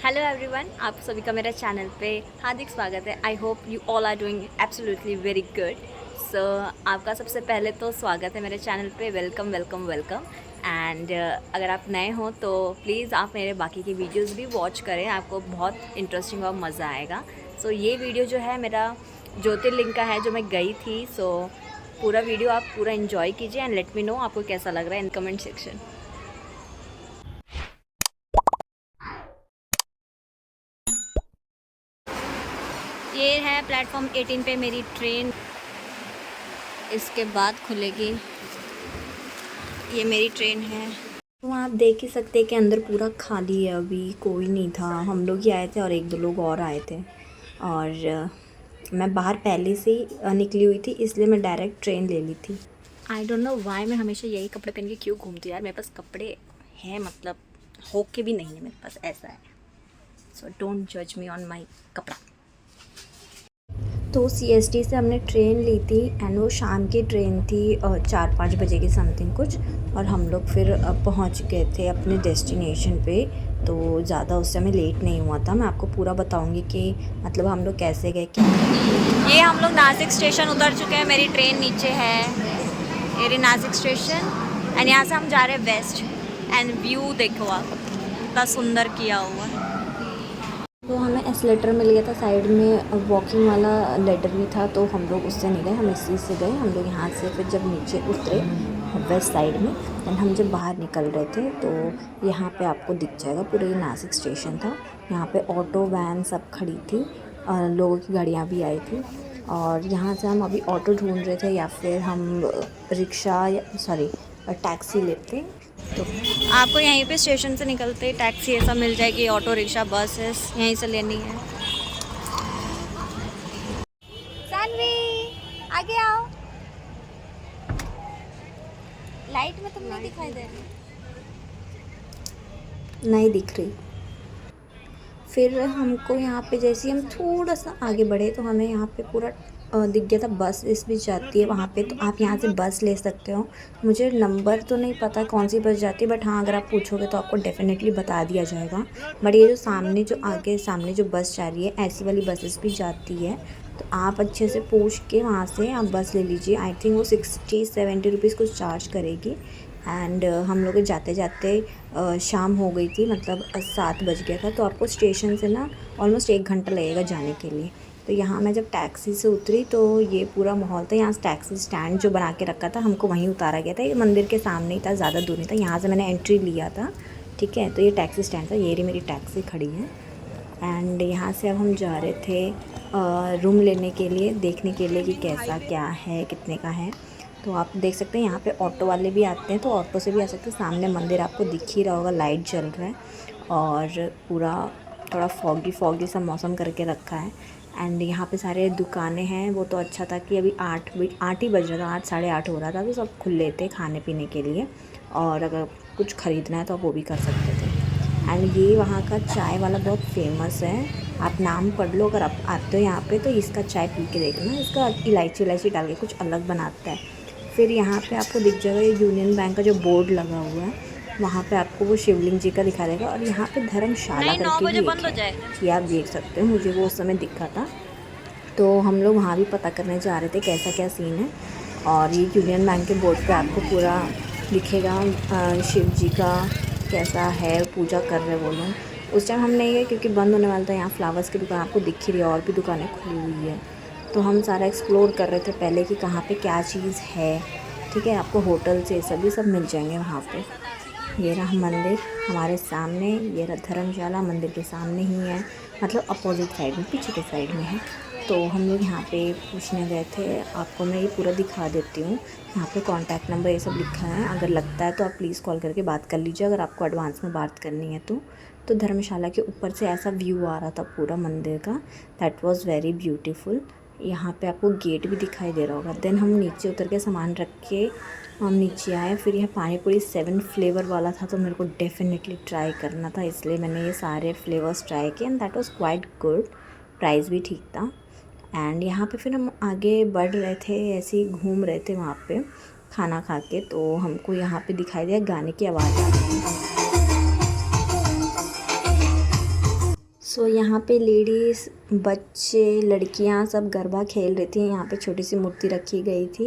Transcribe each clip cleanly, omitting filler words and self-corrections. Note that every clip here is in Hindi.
हेलो एवरीवन, आप सभी का मेरा चैनल पे हार्दिक स्वागत है। I hope you all are doing absolutely very good. So आपका सबसे पहले तो स्वागत है मेरे चैनल पे। Welcome welcome welcome. एंड अगर आप नए हो तो प्लीज़ आप मेरे बाकी की वीडियोस भी वॉच करें, आपको बहुत इंटरेस्टिंग और मज़ा आएगा। सो ये वीडियो जो है मेरा ज्योतिर्लिंग का है, जो मैं गई थी। सो पूरा वीडियो आप पूरा इन्जॉय कीजिए एंड लेट मी नो आपको कैसा लग रहा है इन कमेंट सेक्शन। ये है प्लेटफॉर्म 18 पे मेरी ट्रेन, इसके बाद खुलेगी। ये मेरी ट्रेन है। तो आप देख ही सकते हैं कि अंदर पूरा खाली है, अभी कोई नहीं था। हम लोग ही आए थे और एक दो लोग और आए थे। और मैं बाहर पहले से ही निकली हुई थी, इसलिए मैं डायरेक्ट ट्रेन ले ली थी। आई डोंट नो वाई मैं हमेशा यही कपड़े पहन के क्यों घूमती हूँ यार। मेरे पास कपड़े हैं, मतलब हो के भी नहीं है मेरे पास, ऐसा है। सो डोंट जज मी ऑन माई कपड़ा। तो सीएसटी से हमने ट्रेन ली थी एंड वो शाम की ट्रेन थी, 4-5 बजे की समथिंग कुछ। और हम लोग फिर पहुंच गए थे अपने डेस्टिनेशन पे। तो ज़्यादा उस समय लेट नहीं हुआ था। मैं आपको पूरा बताऊंगी कि मतलब हम लोग कैसे गए क्या। ये हम लोग नासिक स्टेशन उतर चुके हैं, मेरी ट्रेन नीचे है। ये नासिक स्टेशन एंड यहाँ से हम जा रहे हैं वेस्ट। एंड व्यू देखो आप, कितना सुंदर किया हुआ है। तो हमें एस्लेटर मिल गया था साइड में, वॉकिंग वाला लेटर भी था, तो हम लोग उससे नहीं गए, हम इसी से गए। हम लोग यहाँ से फिर जब नीचे उतरे वेस्ट साइड में, एंड हम जब बाहर निकल रहे थे तो यहाँ पे आपको दिख जाएगा पूरा ये नासिक स्टेशन था। यहाँ पे ऑटो वैन सब खड़ी थी, लोगों की गाड़ियाँ भी आई थी। और यहाँ से हम अभी ऑटो ढूंढ रहे थे या फिर हम रिक्शा या सॉरी टैक्सी लेते। तो आपको यहीं पे स्टेशन से निकलते ही टैक्सी ऐसा मिल जाएगी, ऑटो रिक्शा बसेस यहीं से लेनी है। सानवी आगे आओ, लाइट में तुम नहीं दिखाई दे रही, नहीं दिख रही। फिर हमको यहाँ पे जैसे हम थोड़ा सा आगे बढ़े तो हमें यहाँ पे पूरा दिख गया था बस इस भी जाती है वहाँ पे। तो आप यहाँ से बस ले सकते हो। मुझे नंबर तो नहीं पता कौन सी बस जाती है, बट हाँ अगर आप पूछोगे तो आपको डेफिनेटली बता दिया जाएगा। बट ये जो सामने जो आगे सामने जो बस जा रही है, ऐसी वाली बसेस भी जाती है। तो आप अच्छे से पूछ के वहाँ से आप बस ले लीजिए। आई थिंक वो 60-70 रुपीज़ कुछ चार्ज करेगी। एंड हम लोग जाते जाते शाम हो गई थी, मतलब 7 बज गया था। तो आपको स्टेशन से ना ऑलमोस्ट 1 घंटा लगेगा जाने के लिए। तो यहाँ मैं जब टैक्सी से उतरी तो ये पूरा माहौल था। यहाँ टैक्सी स्टैंड जो बना के रखा था, हमको वहीं उतारा गया था। ये मंदिर के सामने ही था, ज़्यादा दूर नहीं था। यहाँ से मैंने एंट्री लिया था, ठीक है। तो ये टैक्सी स्टैंड था, ये रही मेरी टैक्सी खड़ी है। एंड यहाँ से अब हम जा रहे थे रूम लेने के लिए, देखने के लिए कि कैसा क्या है, कितने का है। तो आप देख सकते हैं यहाँ पे ऑटो वाले भी आते हैं, तो ऑटो से भी आ सकते हैं। सामने मंदिर आपको दिख ही रहा होगा, लाइट जल रहा है और पूरा थोड़ा फॉगी फॉगी सा मौसम करके रखा है। एंड यहाँ पे सारे दुकानें हैं। वो तो अच्छा था कि अभी 8 ही बज रहा था, 8 साढ़े 8 हो रहा था, तो सब खुले थे खाने पीने के लिए। और अगर कुछ ख़रीदना है तो आप वो भी कर सकते थे। एंड ये वहाँ का चाय वाला बहुत फेमस है, आप नाम पढ़ लो अगर आप आते हो यहाँ पे तो। इसका चाय पी के देखना, इसका इलायची डाल के कुछ अलग बनाता है। फिर यहाँ पे आपको दिख जाएगा ये यूनियन बैंक का जो बोर्ड लगा हुआ है, वहाँ पे आपको वो शिवलिंग जी का दिखा देगा। और यहाँ पे धर्मशाला करके भी एक है, ये आप देख सकते हो। मुझे वो उस समय दिखा था, तो हम लोग वहाँ भी पता करने जा रहे थे कैसा क्या सीन है। और ये यूनियन बैंक के बोर्ड पे आपको पूरा दिखेगा शिव जी का कैसा है, पूजा कर रहे वो लोग। उस टाइम हम नहीं गए क्योंकि बंद होने वाला था। यहाँ फ्लावर्स की दुकान आपको दिख ही रही है, और भी दुकानें खुली हुई है। तो हम सारा एक्सप्लोर कर रहे थे पहले कि कहाँ पे क्या चीज़ है, ठीक है। आपको होटल से सभी सब मिल जाएंगे वहाँ पे। ये रहा मंदिर हमारे सामने, ये रहा धर्मशाला मंदिर के सामने ही है, मतलब अपोजिट साइड में, पीछे के साइड में है। तो हम लोग यहाँ पे पूछने गए थे। आपको मैं ये पूरा दिखा देती हूँ। यहाँ पे कॉन्टैक्ट नंबर ये सब लिखा है, अगर लगता है तो आप प्लीज़ कॉल करके बात कर लीजिए, अगर आपको एडवांस में बात करनी है तो। धर्मशाला के ऊपर से ऐसा व्यू आ रहा था पूरा मंदिर का, दैट वाज वेरी ब्यूटीफुल। यहाँ पे आपको गेट भी दिखाई दे रहा होगा। देन हम नीचे उतर के सामान रख के हम नीचे आए। फिर यह पानी पूरी 7 फ्लेवर वाला था, तो मेरे को डेफिनेटली ट्राई करना था, इसलिए मैंने ये सारे फ्लेवर्स ट्राई किए and that was quite good. Price भी ठीक था। एंड यहाँ पे फिर हम आगे बढ़ रहे थे, ऐसे ही घूम रहे थे वहाँ पे खाना खा के। तो हमको यहाँ पे दिखाई दिया गाने की आवाज़ आ रही है। सो यहाँ पे लेडीज़, बच्चे, लड़कियाँ सब गरबा खेल रही थी। यहाँ पे छोटी सी मूर्ति रखी गई थी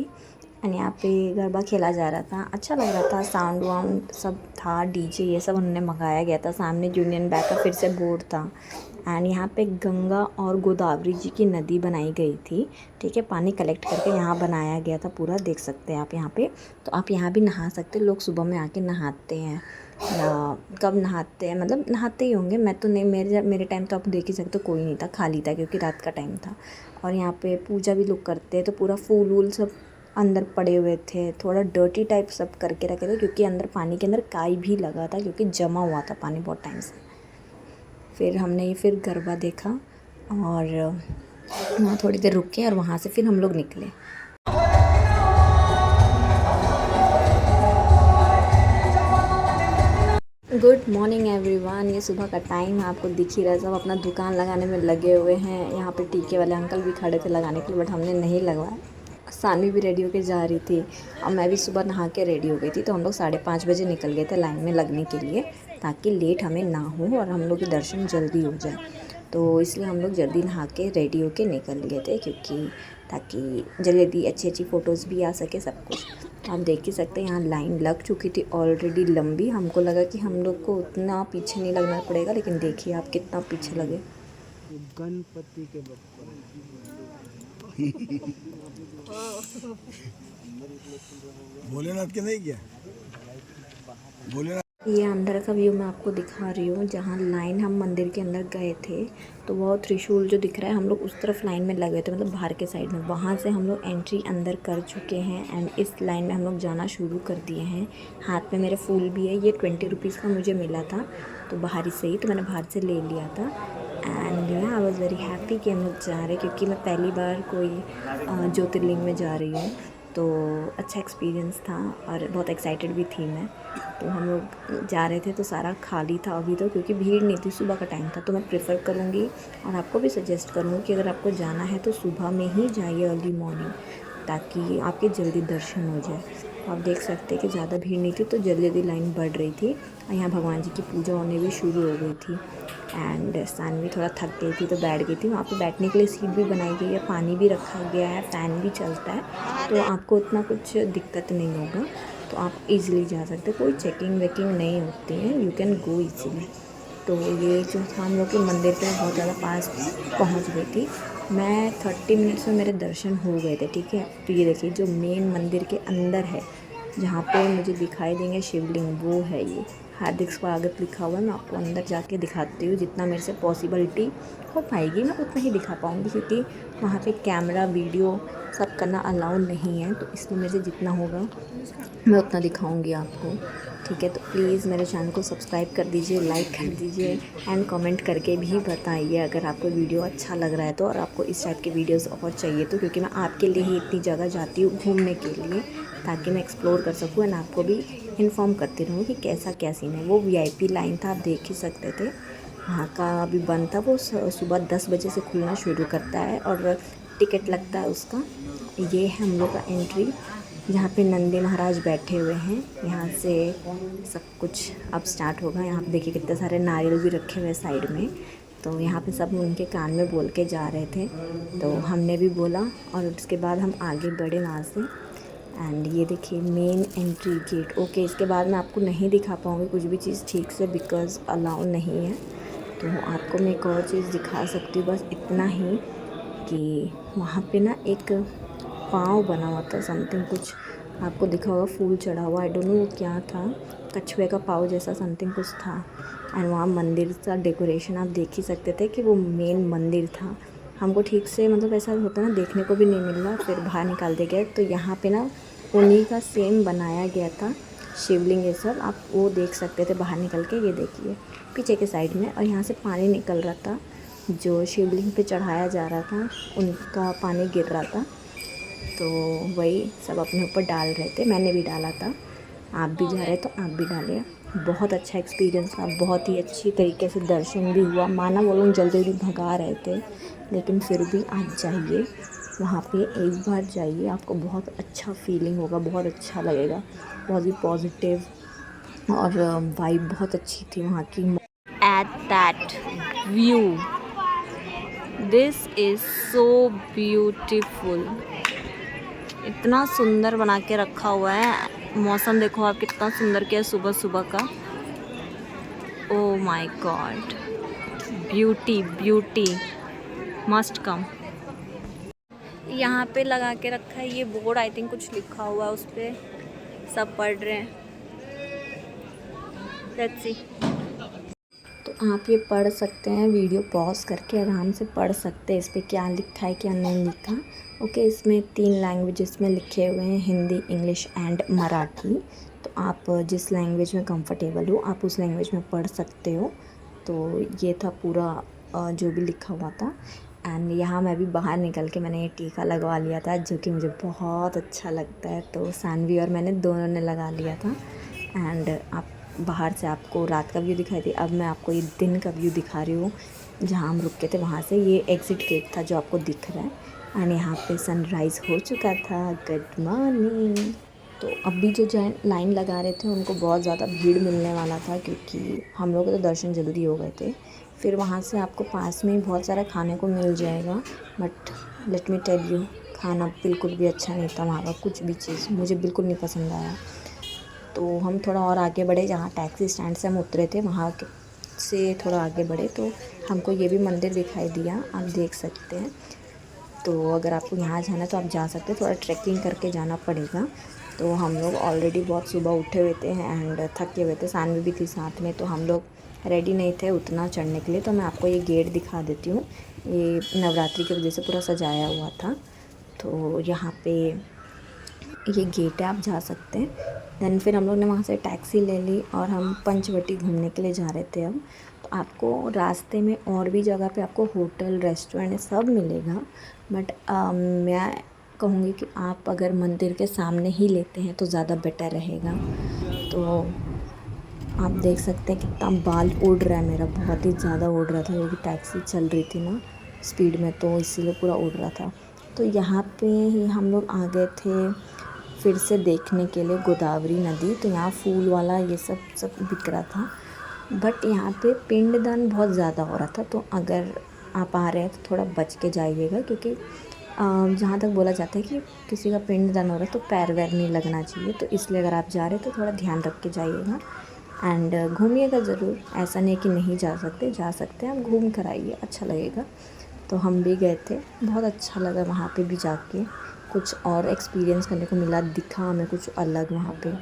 एंड यहाँ पे गरबा खेला जा रहा था। अच्छा लग रहा था, साउंड वाउंड सब था, डीजे ये सब उन्होंने मंगाया गया था। सामने यूनियन बैंक का फिर से बोर्ड था एंड यहाँ पे गंगा और गोदावरी जी की नदी बनाई गई थी। ठीक है, पानी कलेक्ट करके यहाँ बनाया गया था पूरा, देख सकते हैं आप यहाँ पे। तो आप यहाँ भी नहा सकते हैं, लोग सुबह में आके नहाते हैं या कब नहाते हैं, मतलब नहाते ही होंगे। मैं तो नहीं, मेरे टाइम तो आप देख ही सकते हो, कोई नहीं था, खाली था क्योंकि रात का टाइम था। और यहाँ पे पूजा भी लोग करते हैं, तो पूरा फूल वूल सब अंदर पड़े हुए थे, थोड़ा डर्टी टाइप सब करके रखे थे क्योंकि अंदर पानी के अंदर काई भी लगा था क्योंकि जमा हुआ था पानी बहुत टाइम से। फिर हमने फिर गरबा देखा और वहाँ थोड़ी देर रुके और वहाँ से फिर हम लोग निकले। Good morning everyone. ये सुबह का टाइम है, आपको दिख ही रहा है, सब अपना दुकान लगाने में लगे हुए हैं। यहाँ पे टीके वाले अंकल भी खड़े थे लगाने के लिए, बट हमने नहीं लगवाया। सानवी भी रेडी होके जा रही थी और मैं भी सुबह नहा के रेडी हो गई थी। तो हम लोग 5:30 बजे निकल गए थे लाइन में लगने के लिए, ताकि लेट हमें ना हो और हम लोग के दर्शन जल्दी हो जाए। तो इसलिए हम लोग जल्दी नहा के रेडी होके निकल गए थे, क्योंकि ताकि जल्दी अच्छी अच्छी फ़ोटोज़ भी आ सके, सब कुछ। आप देख ही सकते हैं यहाँ लाइन लग चुकी थी ऑलरेडी लंबी। हमको लगा कि हम लोग को उतना पीछे नहीं लगना पड़ेगा, लेकिन देखिए आप कितना पीछे लगे। गणपति के बप्पा भोलेनाथ के नहीं किया भोलेनाथ। ये अंदर का व्यू मैं आपको दिखा रही हूँ, जहाँ लाइन हम मंदिर के अंदर गए थे तो वो त्रिशूल जो दिख रहा है, हम लोग उस तरफ लाइन में लगे थे, मतलब बाहर के साइड में। वहाँ से हम लोग एंट्री अंदर कर चुके हैं एंड इस लाइन में हम लोग जाना शुरू कर दिए हैं। हाथ में मेरे फूल भी है, ये 20 रुपीज़ का मुझे मिला था, तो बाहर से ही, तो मैंने बाहर से ले लिया था। And I was very happy कि हम लोग जा रहे हैं, क्योंकि मैं पहली बार कोई ज्योतिर्लिंग में जा रही हूँ। तो अच्छा एक्सपीरियंस था और बहुत एक्साइटेड भी थी मैं। तो हम लोग जा रहे थे तो सारा खाली था अभी तो, क्योंकि भीड़ नहीं थी, सुबह का टाइम था। तो मैं प्रेफर करूँगी और आपको भी सजेस्ट करूँगी कि अगर आपको जाना है तो सुबह में ही जाइए, अर्ली मॉर्निंग, ताकि आपके जल्दी दर्शन हो जाए। आप देख सकते हैं कि ज़्यादा भीड़ नहीं थी, तो जल्दी जल्दी लाइन बढ़ रही थी और यहाँ भगवान जी की पूजा होने भी शुरू हो गई थी। एंड सानवी थोड़ा थक गई थी तो बैठ गई थी। वहाँ पे बैठने के लिए सीट भी बनाई गई है, पानी भी रखा गया है, फ़ैन भी चलता है, तो आपको उतना कुछ दिक्कत नहीं होगा। तो आप इजीली जा सकते, कोई चेकिंग वेकिंग नहीं होती है, यू कैन गो इजीली। तो ये जो था, हम लोग के मंदिर के बहुत ज़्यादा पास पहुँच गई थी मैं। 30 मिनट्स में मेरे दर्शन हो गए थे। ठीक है, तो ये देखिए जो मेन मंदिर के अंदर है, जहाँ पे मुझे दिखाई देंगे शिवलिंग, वो है ये हार्दिक स्वागत लिखा हुआ है। मैं आपको अंदर जाके दिखाती हूँ, जितना मेरे से पॉसिबिलिटी हो पाएगी मैं उतना ही दिखा पाऊँगी, क्योंकि वहाँ पे कैमरा वीडियो सब करना अलाउ नहीं है। तो इसलिए मुझे जितना होगा मैं उतना दिखाऊंगी आपको। ठीक है, तो प्लीज़ मेरे चैनल को सब्सक्राइब कर दीजिए, लाइक कर दीजिए एंड कमेंट करके भी बताइए अगर आपको वीडियो अच्छा लग रहा है तो, और आपको इस टाइप की वीडियोस और चाहिए तो, क्योंकि मैं आपके लिए ही इतनी जगह जाती हूँ घूमने के लिए, ताकि मैं एक्सप्लोर कर सकूँ एंड आपको भी इन्फॉर्म करती रहूँ कि कैसा क्या सीन है। वो VIP लाइन था, आप देख ही सकते थे। वहाँ का अभी बंद था, वो सुबह 10 बजे से खुलना शुरू करता है और टिकट लगता है उसका। ये है हम लोग का एंट्री, जहाँ पे नंदी महाराज बैठे हुए हैं। यहाँ से सब कुछ अब स्टार्ट होगा। यहाँ पे देखिए कितने सारे नारियल भी रखे हुए हैं साइड में। तो यहाँ पे सब उनके कान में बोल के जा रहे थे, तो हमने भी बोला और उसके बाद हम आगे बढ़े वहाँ से। एंड ये देखिए मेन एंट्री गेट। ओके, इसके बाद मैं आपको नहीं दिखा पाऊँगी कुछ भी चीज़ ठीक से, बिकॉज़ अलाउ नहीं है। तो आपको मैं एक और चीज़ दिखा सकती हूँ, बस इतना ही, कि वहाँ पे ना एक पाँव बना हुआ था, समथिंग कुछ आपको दिखा होगा, फूल चढ़ा हुआ, आई डोंट नो वो क्या था, कछुए का पाँव जैसा समथिंग कुछ था। एंड वहाँ मंदिर का डेकोरेशन आप देख ही सकते थे कि वो मेन मंदिर था। हमको ठीक से, मतलब ऐसा होता है ना, देखने को भी नहीं मिल रहा, फिर बाहर निकाल दिया गया। तो यहाँ पे ना उन्हीं का सेम बनाया गया था शिवलिंग, ये सब आप वो देख सकते थे बाहर निकल के। ये देखिए पीछे के साइड में, और यहाँ से पानी निकल रहा था, जो शिवलिंग पे चढ़ाया जा रहा था उनका पानी गिर रहा था। तो वही सब अपने ऊपर डाल रहे थे, मैंने भी डाला था। आप भी जा रहे तो आप भी डालिए। बहुत अच्छा एक्सपीरियंस था, बहुत ही अच्छी तरीके से दर्शन भी हुआ। माना वो लोग जल्दी जल्दी भगा रहे थे, लेकिन फिर भी आप जाइए वहाँ पे, एक बार जाइए, आपको बहुत अच्छा फीलिंग होगा, बहुत अच्छा लगेगा, बहुत ही पॉजिटिव, और वाइब बहुत अच्छी थी वहाँ की। At that view, this is so beautiful. इतना सुंदर बना के रखा हुआ है। मौसम देखो आप कितना सुंदर किया है सुबह सुबह का। Oh my God, beauty beauty, must come. यहाँ पे लगा के रखा है ये बोर्ड, आई थिंक कुछ लिखा हुआ है उस पर, सब पढ़ रहे हैं। Let's see. तो आप ये पढ़ सकते हैं, वीडियो पॉज करके आराम से पढ़ सकते हैं इस पर क्या लिखा है क्या नहीं लिखा। ओके, इसमें 3 लैंग्वेजेस में लिखे हुए हैं, हिंदी, इंग्लिश एंड मराठी। तो आप जिस लैंग्वेज में कंफर्टेबल हो आप उस लैंग्वेज में पढ़ सकते हो। तो ये था पूरा जो भी लिखा हुआ था। एंड यहाँ मैं भी बाहर निकल के मैंने ये टीका लगवा लिया था जो कि मुझे बहुत अच्छा लगता है। तो सानवी और मैंने दोनों ने लगा लिया था। एंड आप बाहर से आपको रात का व्यू दिखाई दी, अब मैं आपको ये दिन का व्यू दिखा रही हूँ। जहाँ हम रुके थे वहाँ से ये एग्ज़िट गेट था जो आपको दिख रहा है। एंड यहाँ पे सनराइज़ हो चुका था। Good morning. तो अभी जो लाइन लगा रहे थे उनको बहुत ज़्यादा भीड़ मिलने वाला था क्योंकि हम लोग तो दर्शन जल्दी हो गए थे। फिर वहाँ से आपको पास में ही बहुत सारा खाने को मिल जाएगा, but let me tell you, खाना बिल्कुल भी अच्छा नहीं था वहाँ का। कुछ भी चीज़ मुझे बिल्कुल नहीं पसंद आया। तो हम थोड़ा और आगे बढ़े, जहाँ टैक्सी स्टैंड से हम उतरे थे वहाँ से थोड़ा आगे बढ़े तो हमको ये भी मंदिर दिखाई दिया, आप देख सकते हैं। तो अगर आपको यहाँ जाना है तो आप जा सकते हैं, थोड़ा ट्रैकिंग करके जाना पड़ेगा। तो हम लोग ऑलरेडी बहुत सुबह उठे हुए थे एंड थके हुए थे, सानवी भी थी साथ में, तो हम लोग रेडी नहीं थे उतना चढ़ने के लिए। तो मैं आपको ये गेट दिखा देती हूँ, ये नवरात्रि की वजह से पूरा सजाया हुआ था। तो यहाँ पे ये गेट है, आप जा सकते हैं। देन फिर हम लोग ने वहाँ से टैक्सी ले ली और हम पंचवटी घूमने के लिए जा रहे थे अब। तो आपको रास्ते में और भी जगह पे आपको होटल, रेस्टोरेंट सब मिलेगा, बट मैं कहूँगी कि आप अगर मंदिर के सामने ही लेते हैं तो ज़्यादा बेटर रहेगा। तो आप देख सकते हैं कितना बाल उड़ रहा है मेरा, बहुत ही ज़्यादा उड़ रहा था क्योंकि टैक्सी चल रही थी ना स्पीड में, तो इसीलिए पूरा उड़ रहा था। तो यहाँ पे ही हम लोग आ गए थे फिर से देखने के लिए गोदावरी नदी। तो यहाँ फूल वाला ये सब बिक रहा था, बट यहाँ पे पिंडदान बहुत ज़्यादा हो रहा था। तो अगर आप आ रहे हैं तो थोड़ा बच के जाइएगा, क्योंकि जहाँ तक बोला जाता है कि किसी का पिंडदान हो रहा है तो पैर वैर नहीं लगना चाहिए। तो इसलिए अगर आप जा रहे हैं तो थोड़ा ध्यान रख के जाइएगा एंड घूमिएगा ज़रूर। ऐसा नहीं कि नहीं जा सकते, जा सकते हैं, आप घूम कर आइए, अच्छा लगेगा। तो हम भी गए थे, बहुत अच्छा लगा वहाँ पे भी जाके, कुछ और एक्सपीरियंस करने को मिला, दिखा हमें कुछ अलग। वहाँ पे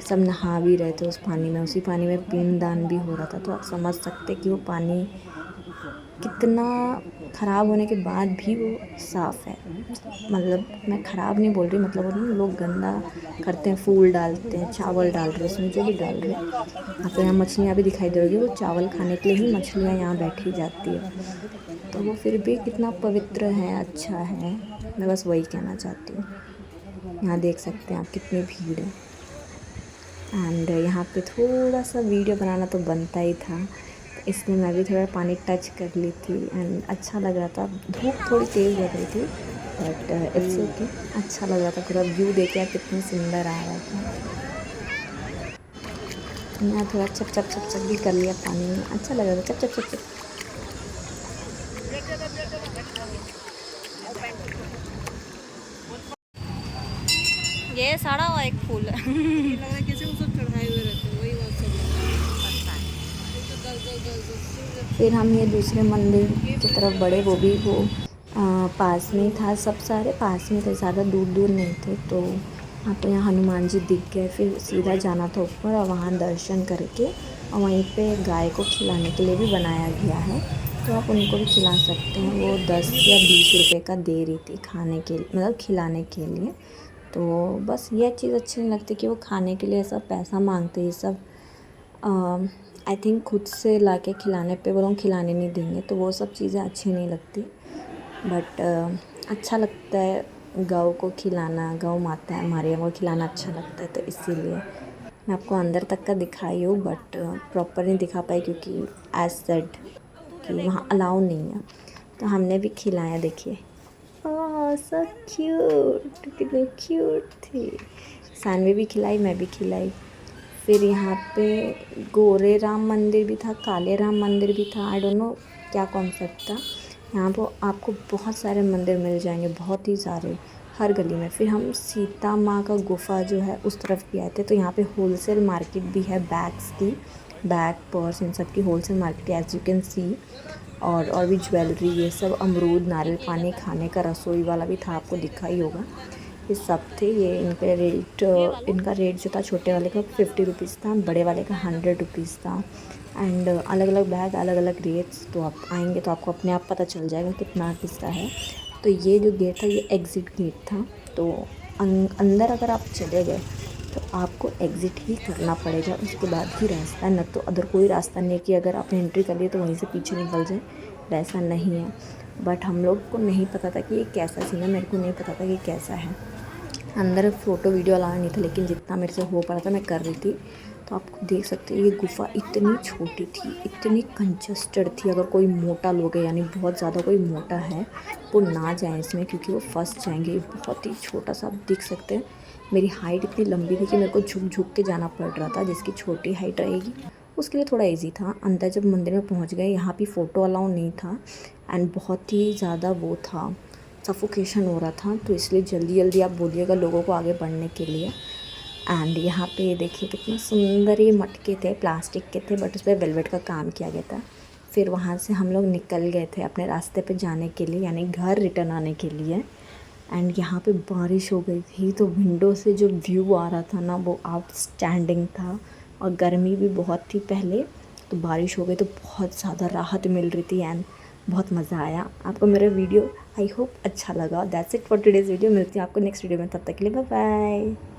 सब नहा भी रहे थे उस पानी में, उसी पानी में पिंडदान भी हो रहा था। तो आप समझ सकते कि वो पानी कितना ख़राब होने के बाद भी वो साफ़ है। मतलब मैं ख़राब नहीं बोल रही, मतलब वो लोग गंदा करते हैं, फूल डालते हैं, चावल डाल रहे हैं उसमें, जो भी डाल रहे हैं। आपको यहाँ मछलियाँ भी दिखाई दे रही, वो चावल खाने के लिए ही मछलियाँ यहाँ बैठी जाती है। तो वो फिर भी कितना पवित्र है, अच्छा है, मैं बस वही कहना चाहती हूँ। यहाँ देख सकते हैं आप कितनी भीड़ है। एंड यहाँ पे थोड़ा सा वीडियो बनाना तो बनता ही था, तो इसमें मैं भी थोड़ा पानी टच कर ली थी एंड अच्छा लग रहा था। धूप थोड़ी तेज़ लग रही थी बट इट्स ओके, अच्छा लग रहा था। पूरा व्यू देखिए कितना सुंदर आ रहा था। यहाँ थोड़ा चप चप चप चप भी कर लिया पानी में, अच्छा लग रहा था, चप चप चप चप। ये सड़ा हुआ एक फूल है। कैसे वो सब चढ़ाए हुए रहते हैं, वही बात सब। फिर हम ये दूसरे मंदिर की तरफ बढ़े, वो भी वो पास में ही था, सब सारे पास में थे, ज़्यादा दूर दूर नहीं थे। तो आपको यहाँ हनुमान जी दिख गए। फिर सीधा जाना था ऊपर और वहाँ दर्शन करके, और वहीं पे गाय को खिलाने के लिए भी बनाया गया है, तो आप उनको भी खिला सकते हैं। वो 10 या 20 रुपए का दे रही थी खाने के, मतलब खिलाने के लिए। तो बस ये चीज़ अच्छी नहीं लगती कि वो खाने के लिए सब पैसा मांगते, ये सब आई थिंक खुद से ला के खिलाने पे वो लोग खिलाने नहीं देंगे, तो वो सब चीज़ें अच्छी नहीं लगती। बट अच्छा लगता है गौ को खिलाना, गौ माता है हमारे यहाँ, को खिलाना अच्छा लगता है। तो इसीलिए मैं आपको अंदर तक का दिखाई हूँ, बट प्रॉपर नहीं दिखा पाई क्योंकि एज सेड कि वहाँ अलाउ नहीं है। तो हमने भी खिलाया, देखिए, ओह सो क्यूट, कितनी क्यूट थी। सानवी भी खिलाई, मैं भी खिलाई। फिर यहाँ पे गोरे राम मंदिर भी था, काले राम मंदिर भी था, आई डोंट नो क्या कॉन्सेप्ट था, यहाँ पर आपको बहुत सारे मंदिर मिल जाएंगे, बहुत ही सारे, हर गली में। फिर हम सीता माँ का गुफा जो है उस तरफ भी आए थे। तो यहाँ पे होलसेल मार्केट भी है, बैग्स की, बैग पर्स इन सब की wholesale market as you can see. और भी ज्वेलरी, ये सब, अमरूद, नारियल पानी, खाने का रसोई वाला भी था, आपको दिखा ही होगा। ये सब थे। ये इनका रेट जो था, छोटे वाले का 50 रुपीज़ था, बड़े वाले का 100 रुपीज़ था। एंड अलग अलग बैग, अलग अलग रेट्स। तो आप आएंगे तो आपको अपने आप पता चल जाएगा कितना किसका है। तो ये जो गेट था ये एग्ज़िट गेट था। तो अंदर अगर आप चले गए तो आपको एग्ज़िट ही करना पड़ेगा, उसके बाद ही रास्ता है। न तो अदर कोई रास्ता नहीं है कि अगर आपने एंट्री कर ली तो वहीं से पीछे निकल जाए, वैसा नहीं है। बट हम लोग को नहीं पता था कि ये कैसा सीन है, मेरे को नहीं पता था कि कैसा है। अंदर फ़ोटो वीडियो अलाउ नहीं था, लेकिन जितना मेरे से हो पा रहा था मैं कर रही थी। तो आपको देख सकते हैं ये गुफ़ा इतनी छोटी थी, इतनी कंजस्टेड थी। अगर कोई मोटा लोग है, यानी बहुत ज़्यादा कोई मोटा है, वो ना जाए इसमें, क्योंकि वो फंस जाएंगे। बहुत ही छोटा सा, आप देख सकते हैं। मेरी हाइट इतनी लंबी थी कि मेरे को झुक झुक के जाना पड़ रहा था। जिसकी छोटी हाइट रहेगी उसके लिए थोड़ा इजी था। अंदर जब मंदिर में पहुंच गए, यहाँ भी फ़ोटो अलाउ नहीं था एंड बहुत ही ज़्यादा वो था, सफोकेशन हो रहा था। तो इसलिए जल्दी जल्दी आप बोलिएगा लोगों को आगे बढ़ने के लिए। एंड यहाँ पे देखिए कितने सुंदर ये मटके थे, प्लास्टिक के थे, बट उस पर वेलवेट का काम किया गया था। फिर वहाँ से हम लोग निकल गए थे अपने रास्ते पे जाने के लिए, यानी घर रिटर्न आने के लिए। एंड यहाँ पे बारिश हो गई थी, तो विंडो से जो व्यू आ रहा था ना, वो आउटस्टैंडिंग था। और गर्मी भी बहुत थी पहले, तो बारिश हो गई तो बहुत ज़्यादा राहत मिल रही थी एंड बहुत मज़ा आया। आपको मेरा वीडियो आई होप अच्छा लगा। That's it for today's video. मिलती हूँ आपको नेक्स्ट वीडियो में, तब तक के लिए बाय बाय।